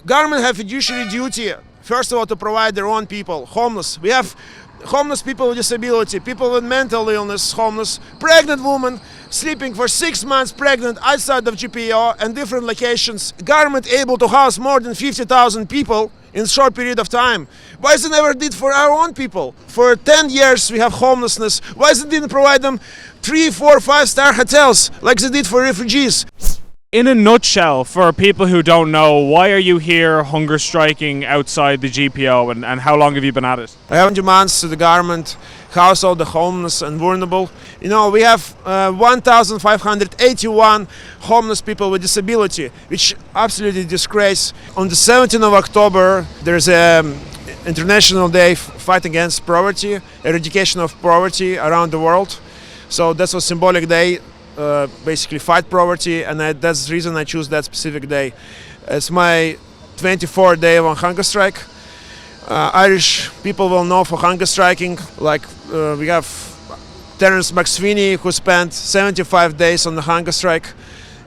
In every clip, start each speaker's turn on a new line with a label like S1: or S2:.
S1: Government have fiduciary duty, first of all, to provide their own people, homeless. We have homeless people with disability, people with mental illness, homeless, pregnant women sleeping for 6 months pregnant outside of GPO and different locations. Government able to house more than 50,000 people in a short period of time. Why is it never did for our own people? For 10 years we have homelessness. Why is it didn't provide them 3, 4, 5-star hotels like they did for refugees?
S2: In a nutshell, for people who don't know, why are you here hunger striking outside the GPO, and how long have you been at it?
S1: I have demands to the government, house all the homeless and vulnerable. You know, we have 1,581 homeless people with disability, which absolutely disgrace. On the 17th of October, there's a International Day fight against poverty, eradication of poverty around the world. So that's a symbolic day. Basically fight poverty, and that's the reason I choose that specific day. It's my 24th day of hunger strike. Irish people will know for hunger striking, like we have Terence McSweeney, who spent 75 days on the hunger strike,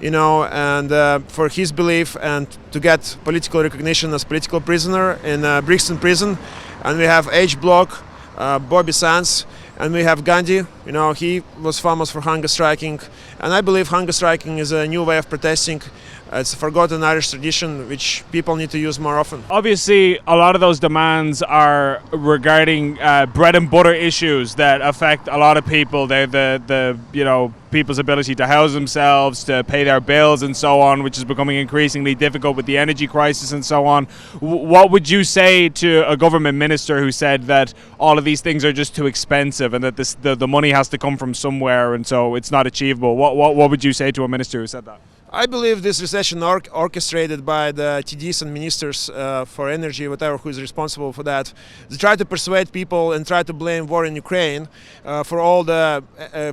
S1: you know, and for his belief and to get political recognition as political prisoner in Brixton prison. And we have H. Block, Bobby Sands, and we have Gandhi. You know, he was famous for hunger striking, and I believe hunger striking is a new way of protesting. It's a forgotten Irish tradition which people need to use more often.
S2: Obviously, a lot of those demands are regarding bread and butter issues that affect a lot of people. They're the people's ability to house themselves, to pay their bills, and so on, which is becoming increasingly difficult with the energy crisis and so on. What would you say to a government minister who said that all of these things are just too expensive and that the money has to come from somewhere, and so it's not achievable? What would you say to a minister who said that?
S1: I believe this recession orchestrated by the TDs and ministers for energy, whatever, who is responsible for that. They try to persuade people and try to blame war in Ukraine for all the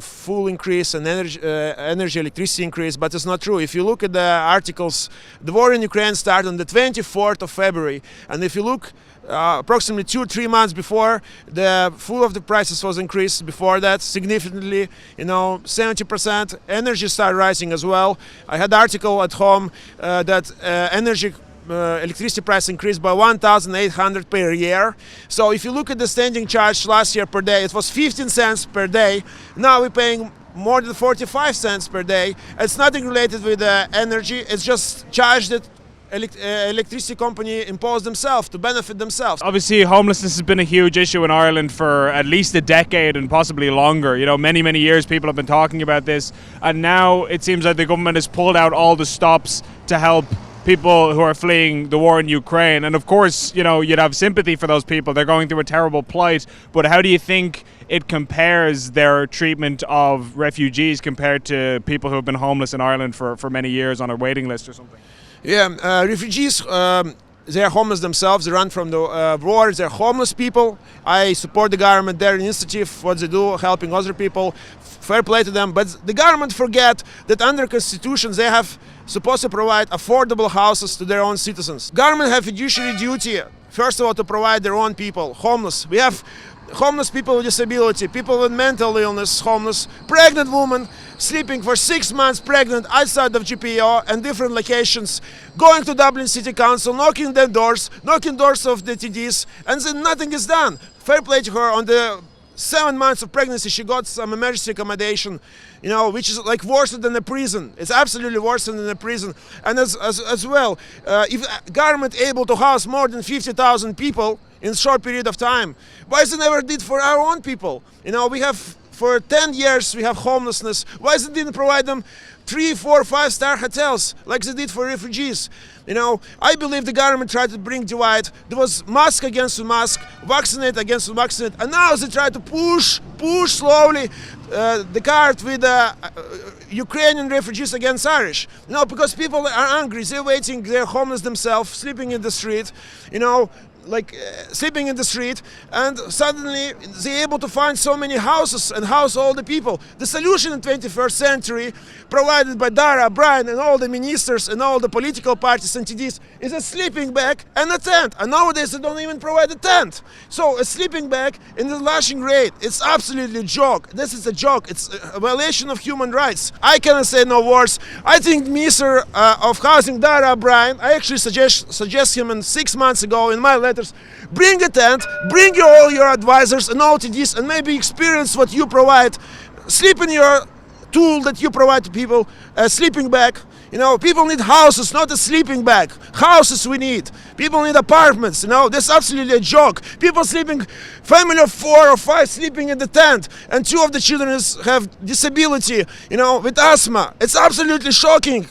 S1: fuel increase and energy, electricity increase, but it's not true. If you look at the articles, the war in Ukraine started on the 24th of February, and if you look approximately 2-3 months before, the fuel of the prices was increased before that significantly, 70%. Energy started rising as well. I had an article at home that electricity price increased by 1,800 per year. So if you look at the standing charge last year per day, it was 15 cents per day. Now we're paying more than 45 cents per day. It's nothing related with energy, it's just charged that electricity company impose themselves to benefit themselves.
S2: Obviously, homelessness has been a huge issue in Ireland for at least a decade and possibly longer. Many years people have been talking about this, and now it seems like the government has pulled out all the stops to help people who are fleeing the war in Ukraine. And of course, you'd have sympathy for those people. They're going through a terrible plight. But how do you think it compares, their treatment of refugees, compared to people who have been homeless in Ireland for many years on a waiting list or something?
S1: Yeah, refugees, they are homeless themselves. They run from the war. They're homeless people. I support the government, their initiative, what they do, helping other people. Fair play to them. But the government forget that under Constitution they have supposed to provide affordable houses to their own citizens. Government have fiduciary duty, first of all, to provide their own people, homeless. We have homeless people with disability, people with mental illness, homeless, pregnant women sleeping for 6 months pregnant outside of GPO and different locations, going to Dublin City Council, knocking doors of the TDs, and then nothing is done. Fair play to her. On the 7 months of pregnancy, she got some emergency accommodation, which is like worse than a prison. It's absolutely worse than a prison. And as well, if government able to house more than 50,000 people in a short period of time, why is it never did for our own people? We have for 10 years we have homelessness. Why is it didn't provide them 3, 4, 5-star hotels like they did for refugees? I believe the government tried to bring divide. There was mask against mask, vaccinate against vaccinate, and now they try to push slowly the cart with Ukrainian refugees against Irish. Because people are angry, they're waiting, they're homeless themselves, sleeping in the street. sleeping in the street, and suddenly they're able to find so many houses and house all the people. The solution in 21st century, provided by Dara, Brian, and all the ministers and all the political parties and TDs, is a sleeping bag and a tent. And nowadays they don't even provide a tent. So a sleeping bag in the lashing rate, it's absolutely a joke. This is a joke. It's a violation of human rights. I cannot say no words. I think Minister of Housing, Dara, Brian, I actually suggest him 6 months ago in my letters, bring a tent, bring all your advisors and OTDs, and maybe experience what you provide. Sleep in your tool that you provide to people, a sleeping bag. You know, people need houses, not a sleeping bag. Houses we need. People need apartments, you know. This is absolutely a joke. People sleeping, family of 4 or 5 sleeping in the tent, and 2 of the children have disability, you know, with asthma. It's absolutely shocking.